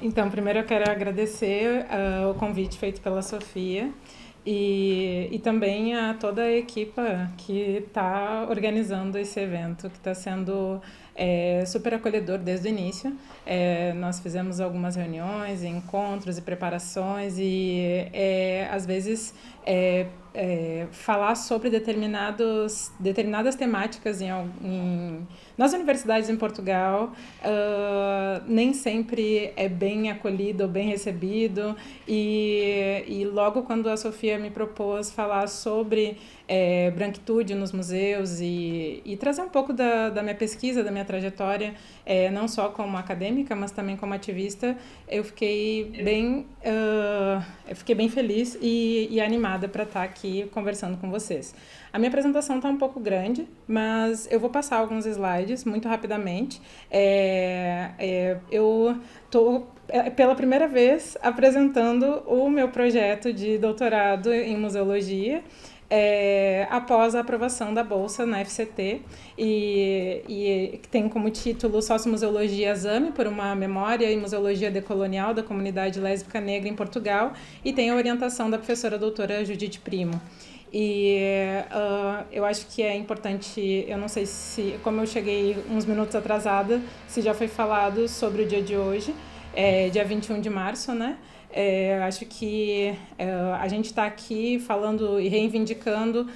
Então, primeiro eu quero agradecer o convite feito pela Sofia e também a toda a equipa que está organizando esse evento, que está sendo super acolhedor desde o início. Nós fizemos algumas reuniões, encontros e preparações e, às vezes, falar sobre determinadas temáticas nas universidades em Portugal nem sempre é bem acolhido ou bem recebido e logo quando a Sofia me propôs falar sobre branquitude nos museus e trazer um pouco da minha pesquisa, da minha trajetória, não só como acadêmica, mas também como ativista, eu fiquei bem feliz e animada para estar aqui conversando com vocês. A minha apresentação está um pouco grande, mas eu vou passar alguns slides muito rapidamente. Eu estou, pela primeira vez, apresentando o meu projeto de doutorado em museologia, após a aprovação da bolsa na FCT e que tem como título Sociomuseologia Exame por uma memória e museologia decolonial da comunidade lésbica negra em Portugal e tem a orientação da professora doutora Judite Primo. Eu acho que é importante, eu não sei se, como eu cheguei uns minutos atrasada, se já foi falado sobre o dia de hoje, dia 21 de março, né? Acho que a gente está aqui falando e reivindicando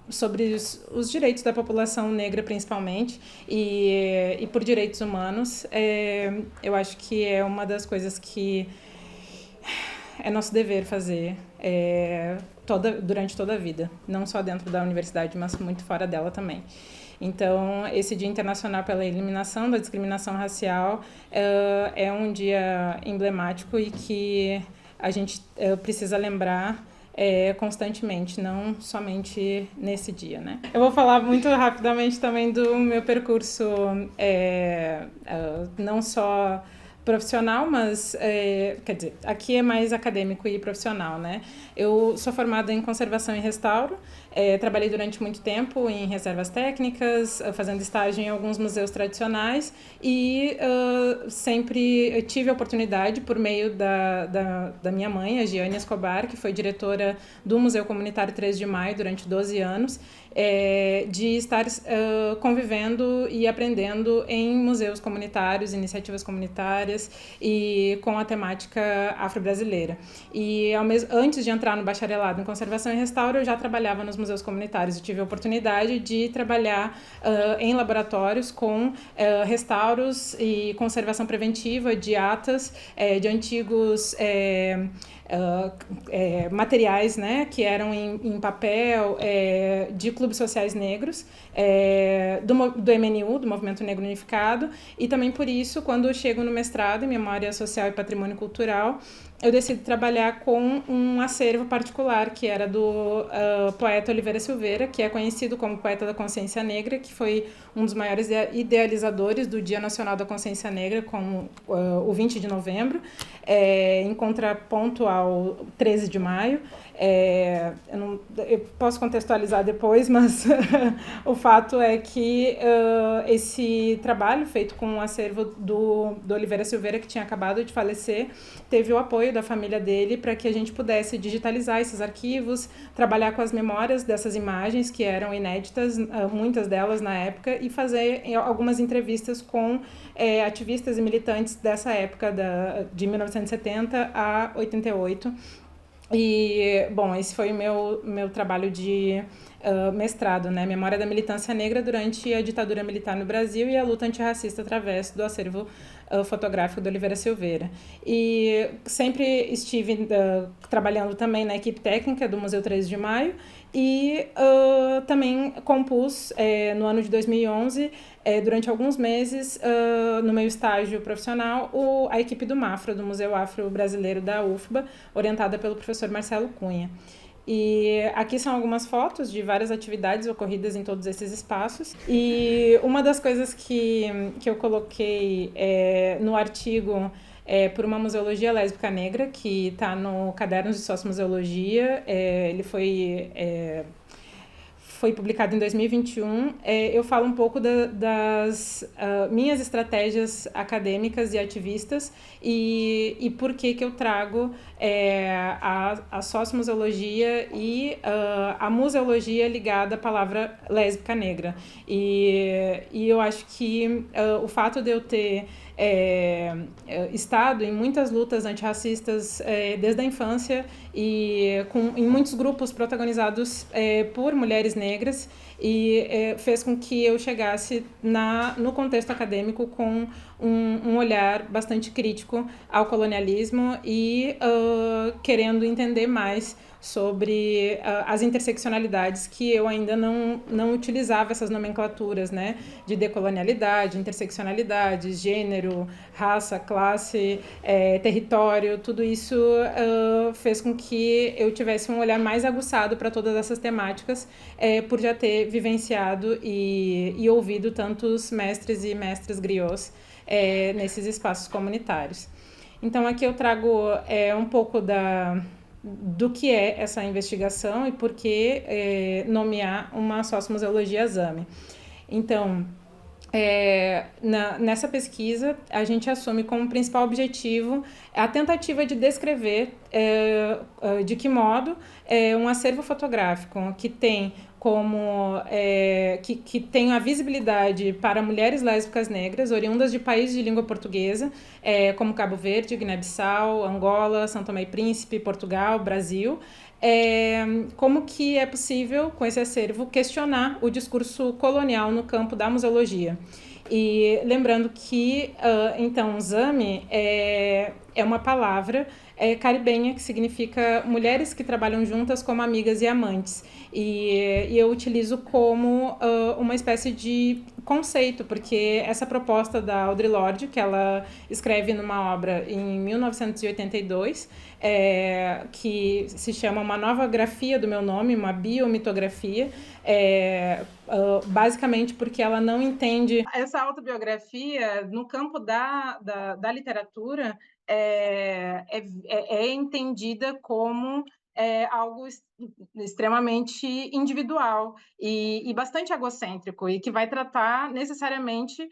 sobre os direitos da população negra, principalmente, e por direitos humanos. Eu acho que é uma das coisas que é nosso dever fazer durante toda a vida, não só dentro da universidade, mas muito fora dela também. Então, esse Dia Internacional pela Eliminação da Discriminação Racial é um dia emblemático e que a gente precisa lembrar constantemente, não somente nesse dia, né? Eu vou falar muito rapidamente também do meu percurso, não só profissional, mas, quer dizer, aqui é mais acadêmico e profissional, né? Eu sou formada em conservação e restauro, trabalhei durante muito tempo em reservas técnicas, fazendo estágio em alguns museus tradicionais e sempre tive a oportunidade, por meio da minha mãe, a Giane Escobar, que foi diretora do Museu Comunitário 3 de Maio durante 12 anos, de estar convivendo e aprendendo em museus comunitários, iniciativas comunitárias e com a temática afro-brasileira. E antes de entrar no bacharelado em conservação e restauro, eu já trabalhava nos museus comunitários e tive a oportunidade de trabalhar em laboratórios com restauros e conservação preventiva de atas de antigos materiais, né, que eram em papel de clubes sociais negros, do MNU, do Movimento Negro Unificado, e também por isso, quando eu chego no mestrado em Memória Social e Patrimônio Cultural, eu decido trabalhar com um acervo particular, que era do poeta Oliveira Silveira, que é conhecido como poeta da consciência negra, que foi um dos maiores idealizadores do Dia Nacional da Consciência Negra, como o 20 de novembro, em contraponto ao 13 de maio. Eu posso contextualizar depois, mas o fato é que esse trabalho feito com um acervo do Oliveira Silveira, que tinha acabado de falecer, teve o apoio da família dele para que a gente pudesse digitalizar esses arquivos, trabalhar com as memórias dessas imagens que eram inéditas, muitas delas na época, e fazer algumas entrevistas com ativistas e militantes dessa época, de 1970 a 88. E, bom, esse foi o meu trabalho de mestrado, né? Memória da militância negra durante a ditadura militar no Brasil e a luta antirracista através do acervo fotográfico do Oliveira Silveira. E sempre estive trabalhando também na equipe técnica do Museu 13 de Maio e também compus no ano de 2011, durante alguns meses, no meu estágio profissional, a equipe do MAFRA, do Museu Afro-Brasileiro da UFBA, orientada pelo professor Marcelo Cunha. E aqui são algumas fotos de várias atividades ocorridas em todos esses espaços. E uma das coisas que eu coloquei no artigo por uma museologia lésbica negra, que está no Cadernos de Sociomuseologia, ele foi foi publicado em 2021, eu falo um pouco das minhas estratégias acadêmicas e ativistas e por que eu trago a sociomuseologia e a museologia ligada à palavra lésbica negra. E eu acho que o fato de eu ter estado em muitas lutas antirracistas desde a infância e em muitos grupos protagonizados por mulheres negras e fez com que eu chegasse no contexto acadêmico com um olhar bastante crítico ao colonialismo e querendo entender mais sobre as interseccionalidades que eu ainda não utilizava essas nomenclaturas, né, de decolonialidade, interseccionalidade, gênero, raça, classe, território, tudo isso fez com que eu tivesse um olhar mais aguçado para todas essas temáticas, por já ter vivenciado e ouvido tantos mestres e mestras griots nesses espaços comunitários. Então aqui eu trago um pouco do que é essa investigação e por que nomear uma sociomuseologia exame. Então, nessa pesquisa, a gente assume como principal objetivo a tentativa de descrever de que modo um acervo fotográfico que tem que tem a visibilidade para mulheres lésbicas negras oriundas de países de língua portuguesa, como Cabo Verde, Guiné-Bissau, Angola, São Tomé e Príncipe, Portugal, Brasil, como que é possível, com esse acervo, questionar o discurso colonial no campo da museologia. E lembrando que, então, Zami é uma palavra caribenha que significa mulheres que trabalham juntas como amigas e amantes. E eu utilizo como uma espécie de conceito, porque essa proposta da Audre Lorde, que ela escreve numa obra em 1982, que se chama Uma Nova Grafia do Meu Nome, uma biomitografia, basicamente porque ela não entende... Essa autobiografia, no campo da literatura, é entendida como algo extremamente individual e bastante egocêntrico, e que vai tratar necessariamente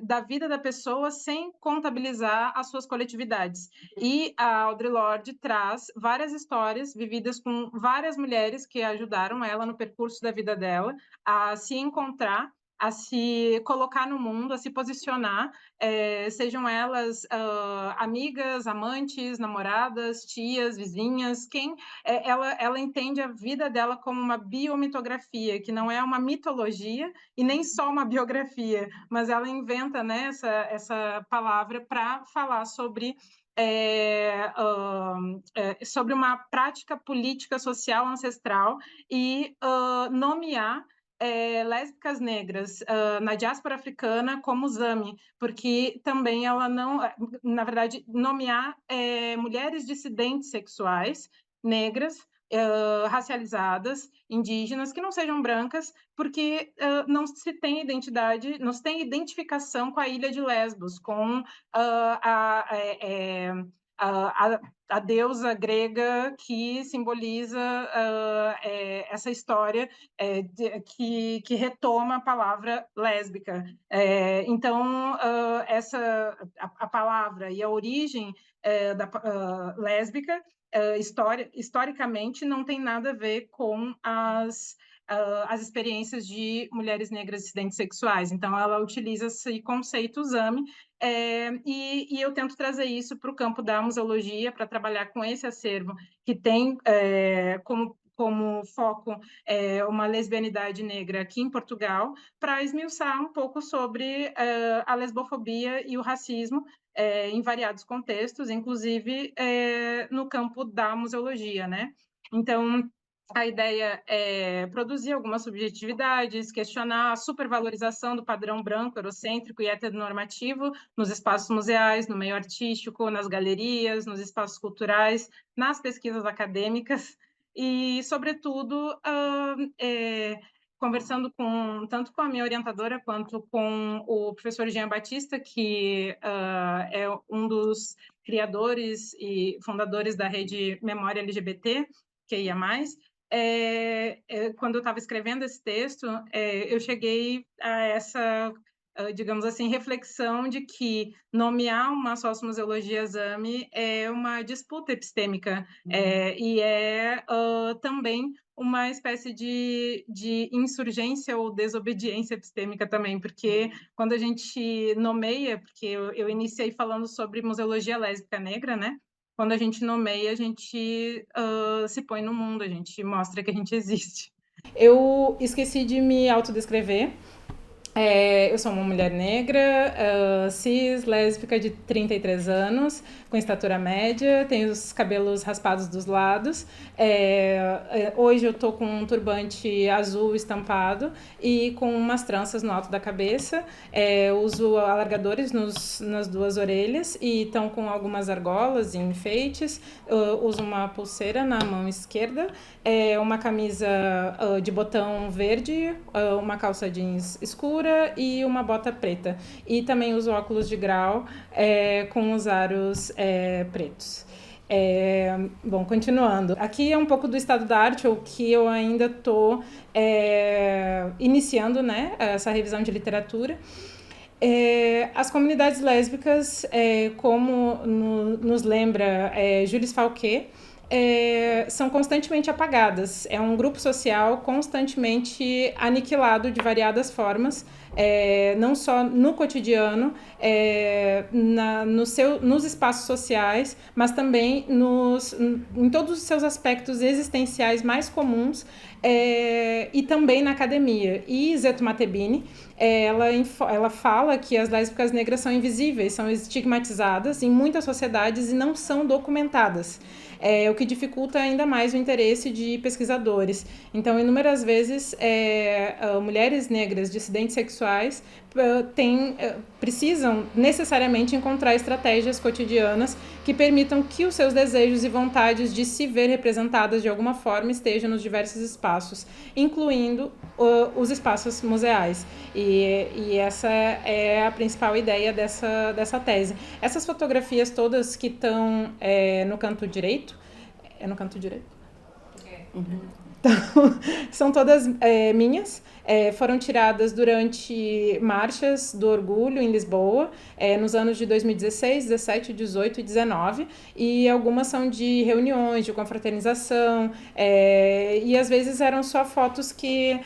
da vida da pessoa sem contabilizar as suas coletividades. E a Audre Lorde traz várias histórias vividas com várias mulheres que ajudaram ela no percurso da vida dela a se encontrar, a se colocar no mundo, a se posicionar, sejam elas amigas, amantes, namoradas, tias, vizinhas, ela entende a vida dela como uma biomitografia, que não é uma mitologia e nem só uma biografia, mas ela inventa, né, essa palavra para falar sobre sobre uma prática política social ancestral e nomear lésbicas negras na diáspora africana como Zami, porque também ela não, na verdade, nomear mulheres dissidentes sexuais negras, racializadas, indígenas, que não sejam brancas, porque não se tem identidade, não se tem identificação com a ilha de Lesbos, com a deusa grega que simboliza essa história que retoma a palavra lésbica. Então, a palavra e a origem da lésbica, historicamente, não tem nada a ver com as experiências de mulheres negras dissidentes sexuais. Então, ela utiliza esse conceito Zami, e eu tento trazer isso para o campo da museologia, para trabalhar com esse acervo que tem como foco uma lesbianidade negra aqui em Portugal, para esmiuçar um pouco sobre a lesbofobia e o racismo em variados contextos, inclusive no campo da museologia, né? Então, a ideia é produzir algumas subjetividades, questionar a supervalorização do padrão branco, eurocêntrico e heteronormativo nos espaços museais, no meio artístico, nas galerias, nos espaços culturais, nas pesquisas acadêmicas e, sobretudo, conversando tanto com a minha orientadora quanto com o professor Jean Batista, que é um dos criadores e fundadores da rede Memória LGBT, que ia mais, quando eu estava escrevendo esse texto, eu cheguei a essa, digamos assim, reflexão de que nomear uma sociomuseologia exame é uma disputa epistêmica, e também uma espécie de insurgência ou desobediência epistêmica também, porque quando a gente nomeia, porque eu iniciei falando sobre museologia lésbica negra, né? Quando a gente nomeia, a gente se põe no mundo, a gente mostra que a gente existe. Eu esqueci de me autodescrever. Eu sou uma mulher negra, cis, lésbica de 33 anos, com estatura média, tenho os cabelos raspados dos lados. Hoje eu tô com um turbante azul estampado e com umas tranças no alto da cabeça. Uso alargadores nas duas orelhas e estão com algumas argolas e enfeites. Uso uma pulseira na mão esquerda, uma camisa de botão verde, uma calça jeans escura e uma bota preta. E também uso óculos de grau com os aros pretos. Bom, continuando. Aqui é um pouco do estado da arte, o que eu ainda estou iniciando, né, essa revisão de literatura. As comunidades lésbicas, como nos lembra Jules Fauquet, são constantemente apagadas. É um grupo social constantemente aniquilado de variadas formas, não só no cotidiano, nos espaços sociais, mas também em todos os seus aspectos existenciais mais comuns, e também na academia. E Zeto Matebini, ela fala que as lésbicas negras são invisíveis, são estigmatizadas em muitas sociedades e não são documentadas. O que dificulta ainda mais o interesse de pesquisadores. Então, inúmeras vezes, mulheres negras dissidentes sexuais precisam necessariamente encontrar estratégias cotidianas que permitam que os seus desejos e vontades de se ver representadas de alguma forma estejam nos diversos espaços, incluindo os espaços museais. E essa é a principal ideia dessa tese. Essas fotografias todas que estão no canto direito, no canto direito? Uhum. Então, são todas minhas, foram tiradas durante marchas do orgulho em Lisboa, nos anos de 2016, 17, 18 e 19, e algumas são de reuniões, de confraternização, e às vezes eram só fotos que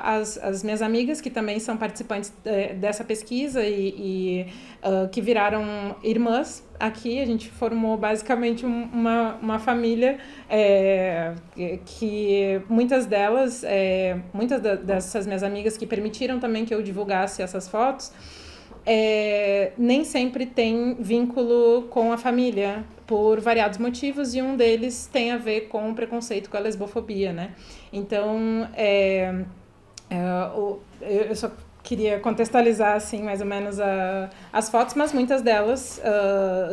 as minhas amigas, que também são participantes dessa pesquisa e que viraram irmãs, aqui a gente formou basicamente uma família que muitas delas, muitas dessas minhas amigas que permitiram também que eu divulgasse essas fotos, nem sempre tem vínculo com a família, por variados motivos, e um deles tem a ver com o preconceito, com a lesbofobia, né? Então, eu só queria contextualizar, assim, mais ou menos as fotos, mas muitas delas,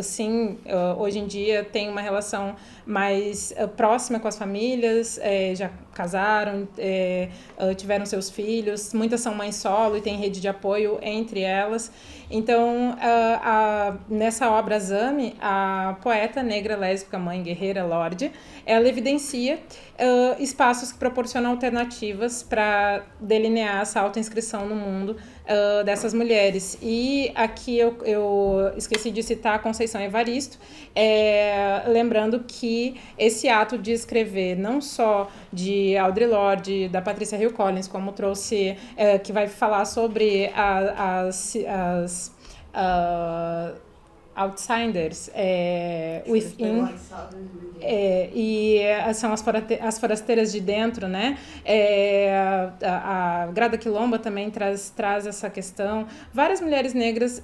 sim, hoje em dia têm uma relação mais próxima com as famílias, já casaram, tiveram seus filhos, muitas são mães solo e têm rede de apoio entre elas. Então, nessa obra Zame, a poeta negra, lésbica, mãe, guerreira, lorde, ela evidencia espaços que proporcionam alternativas para delinear essa autoinscrição no mundo dessas mulheres. E aqui eu esqueci de citar a Conceição Evaristo, lembrando que esse ato de escrever não só de Audre Lorde, da Patrícia Hill Collins, como trouxe, que vai falar sobre as Outsiders, Within, e são as forasteiras de dentro, né? A Grada Quilomba também traz essa questão. Várias mulheres negras,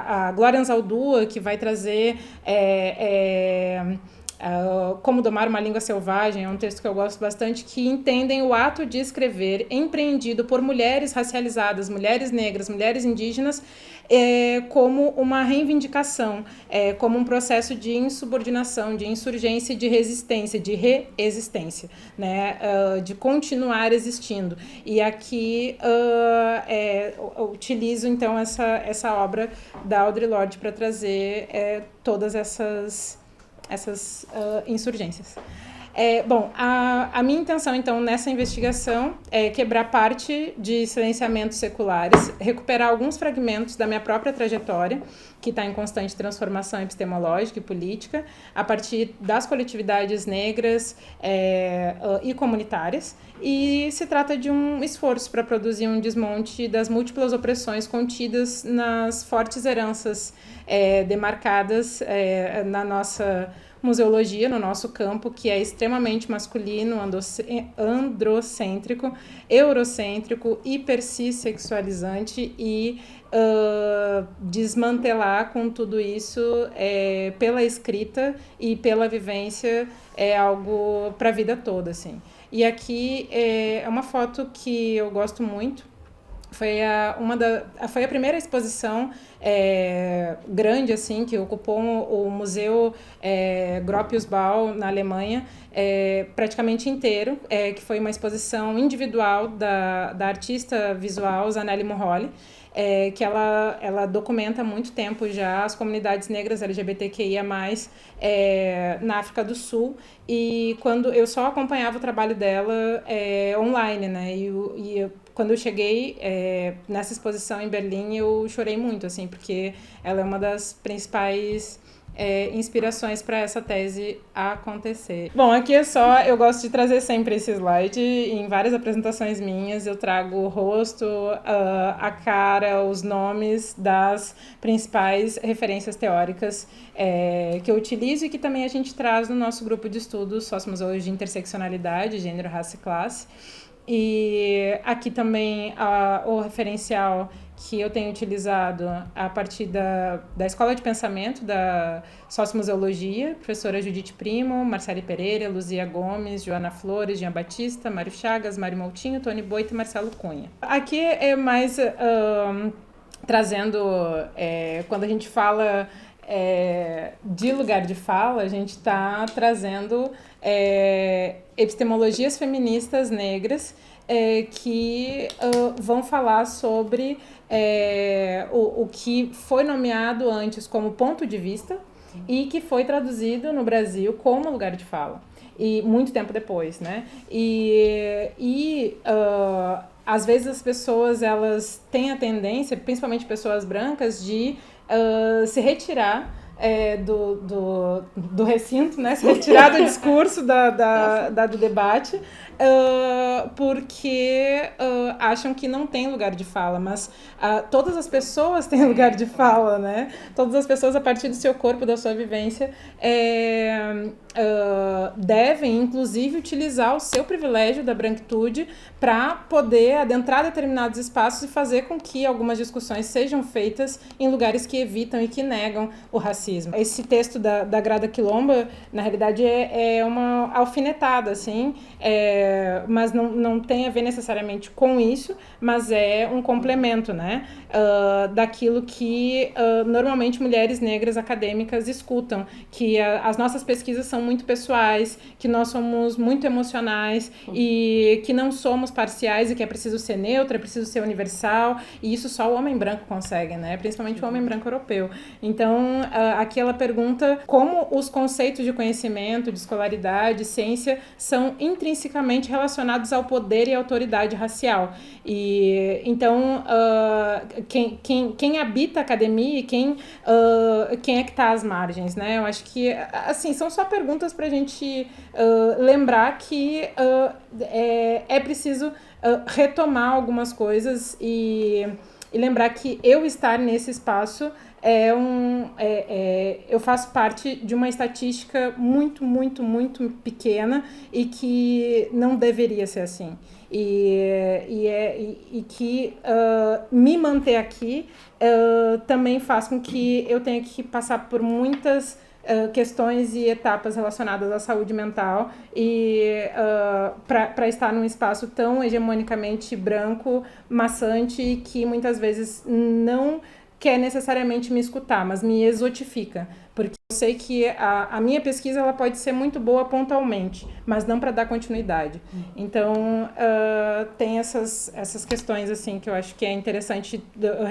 a Glória Anzaldúa, que vai trazer Como Domar uma Língua Selvagem, é um texto que eu gosto bastante, que entendem o ato de escrever empreendido por mulheres racializadas, mulheres negras, mulheres indígenas, como uma reivindicação, como um processo de insubordinação, de insurgência, de resistência, de reexistência, né? De continuar existindo. E aqui eu utilizo, então, essa obra da Audre Lorde para trazer todas essas insurgências. Bom, a minha intenção, então, nessa investigação é quebrar parte de silenciamentos seculares, recuperar alguns fragmentos da minha própria trajetória, que está em constante transformação epistemológica e política, a partir das coletividades negras e comunitárias, e se trata de um esforço para produzir um desmonte das múltiplas opressões contidas nas fortes heranças demarcadas na nossa museologia, no nosso campo, que é extremamente masculino, androcêntrico, eurocêntrico, hipersexualizante e desmantelar com tudo isso pela escrita e pela vivência é algo para a vida toda, assim. E aqui é uma foto que eu gosto muito. Foi a primeira exposição grande assim que ocupou o Museu Gropiusbau na Alemanha praticamente inteiro, que foi uma exposição individual da artista visual Zanele Muholi, que ela documenta há muito tempo já as comunidades negras LGBTQIA+, na África do Sul, e quando eu só acompanhava o trabalho dela online, né, quando eu cheguei nessa exposição em Berlim, eu chorei muito, assim, porque ela é uma das principais inspirações para essa tese acontecer. Bom, aqui eu gosto de trazer sempre esse slide. Em várias apresentações minhas, eu trago o rosto, a cara, os nomes das principais referências teóricas que eu utilizo e que também a gente traz no nosso grupo de estudos Sociomuseologia de Interseccionalidade, Gênero, Raça e Classe. E aqui também o referencial que eu tenho utilizado a partir da Escola de Pensamento da Sociomuseologia, professora Judite Primo, Marcele Pereira, Luzia Gomes, Joana Flores, Jean Batista, Mário Chagas, Mário Moutinho, Tony Boito e Marcelo Cunha. Aqui é mais trazendo, quando a gente fala de lugar de fala, a gente está trazendo epistemologias feministas negras que vão falar sobre o que foi nomeado antes como ponto de vista e que foi traduzido no Brasil como lugar de fala, e muito tempo depois, né? Às vezes as pessoas elas têm a tendência, principalmente pessoas brancas, de se retirar do recinto, né? Se retirar do discurso do debate, porque acham que não tem lugar de fala, mas todas as pessoas têm lugar de fala, né? Todas as pessoas, a partir do seu corpo, da sua vivência, devem, inclusive, utilizar o seu privilégio da branquitude para poder adentrar determinados espaços e fazer com que algumas discussões sejam feitas em lugares que evitam e que negam o racismo. Esse texto da Grada Quilomba, na realidade, é uma alfinetada, assim, mas não tem a ver necessariamente com isso, mas é um complemento, né, daquilo que normalmente mulheres negras acadêmicas escutam, que as nossas pesquisas são muito pessoais, que nós somos muito emocionais e que não somos parciais e que é preciso ser neutra, é preciso ser universal, e isso só o homem branco consegue, né, principalmente o homem branco europeu. Então, aqui ela pergunta como os conceitos de conhecimento, de escolaridade, ciência, são intrinsecamente relacionados ao poder e autoridade racial. E então, quem habita a academia e quem é que está às margens, né? Eu acho que, assim, são só perguntas para a gente lembrar que é preciso retomar algumas coisas e lembrar que eu estar nesse espaço eu faço parte de uma estatística muito, muito, muito pequena e que não deveria ser assim. E que me manter aqui também faz com que eu tenha que passar por muitas questões e etapas relacionadas à saúde mental e para estar num espaço tão hegemonicamente branco, maçante, e que muitas vezes não quer necessariamente me escutar, mas me exotifica, porque sei que a minha pesquisa ela pode ser muito boa pontualmente, mas não para dar continuidade. Então, tem essas questões assim que eu acho que é interessante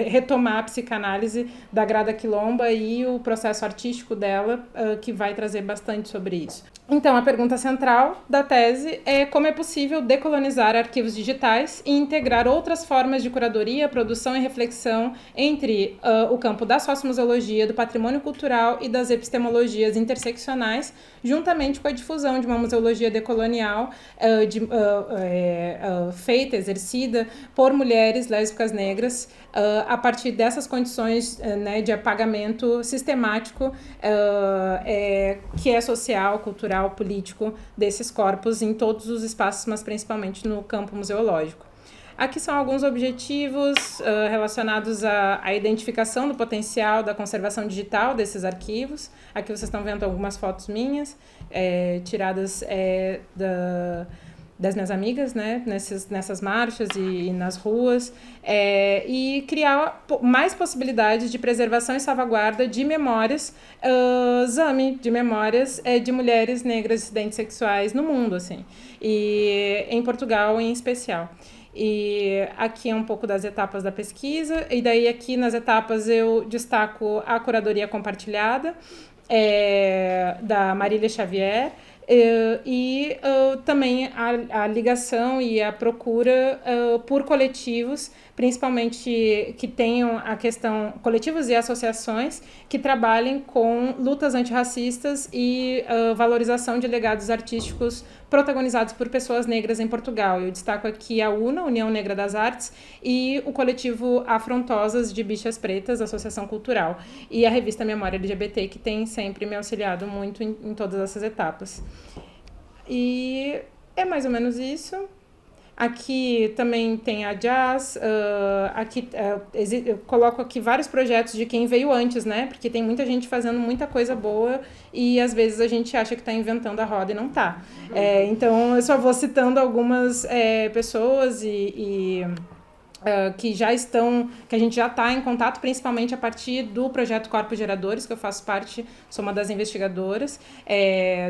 retomar a psicanálise da Grada Quilomba e o processo artístico dela, que vai trazer bastante sobre isso. Então, a pergunta central da tese é como é possível decolonizar arquivos digitais e integrar outras formas de curadoria, produção e reflexão entre o campo da sociomuseologia, do patrimônio cultural e das epistemologias interseccionais, juntamente com a difusão de uma museologia decolonial feita, exercida por mulheres lésbicas negras, a partir dessas condições de apagamento sistemático que é social, cultural, político desses corpos em todos os espaços, mas principalmente no campo museológico. Aqui são alguns objetivos relacionados à identificação do potencial da conservação digital desses arquivos. Aqui vocês estão vendo algumas fotos minhas, tiradas das minhas amigas, né, nessas marchas e nas ruas, e criar mais possibilidades de preservação e salvaguarda de memórias ZAMI, de memórias de mulheres negras dissidentes sexuais no mundo, assim, e em Portugal em especial. E aqui é um pouco das etapas da pesquisa, e daí aqui nas etapas eu destaco a curadoria compartilhada da Marília Xavier, e também a ligação e a procura por coletivos, principalmente que tenham a questão, coletivos e associações que trabalhem com lutas antirracistas e valorização de legados artísticos protagonizados por pessoas negras em Portugal. Eu destaco aqui a UNA, União Negra das Artes, e o coletivo Afrontosas de Bichas Pretas, Associação Cultural, e a revista Memória LGBT, que tem sempre me auxiliado muito em todas essas etapas. E é mais ou menos isso. Aqui também tem a Jazz, eu coloco aqui vários projetos de quem veio antes, né? Porque tem muita gente fazendo muita coisa boa e às vezes a gente acha que está inventando a roda e não está. Então eu só vou citando algumas pessoas que já estão, que a gente já está em contato, principalmente a partir do projeto Corpos Geradores, que eu faço parte, sou uma das investigadoras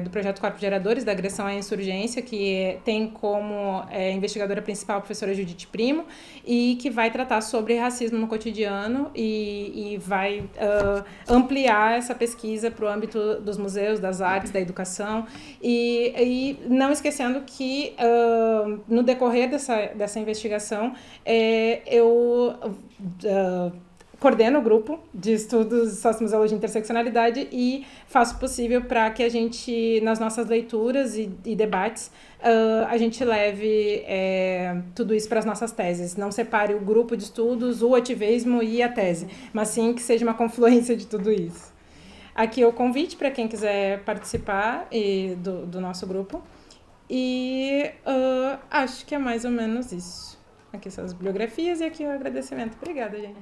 do projeto Corpos Geradores, da agressão à insurgência, que tem como investigadora principal a professora Judite Primo, e que vai tratar sobre racismo no cotidiano e vai ampliar essa pesquisa para o âmbito dos museus, das artes, da educação, e não esquecendo que no decorrer dessa investigação, eu coordeno o grupo de estudos de sociomuseologia e interseccionalidade e faço o possível para que a gente, nas nossas leituras e debates, a gente leve tudo isso para as nossas teses. Não separe o grupo de estudos, o ativismo e a tese, mas sim que seja uma confluência de tudo isso. Aqui é o convite para quem quiser participar do nosso grupo. E acho que é mais ou menos isso. Aqui são as bibliografias e aqui o agradecimento. Obrigada, gente.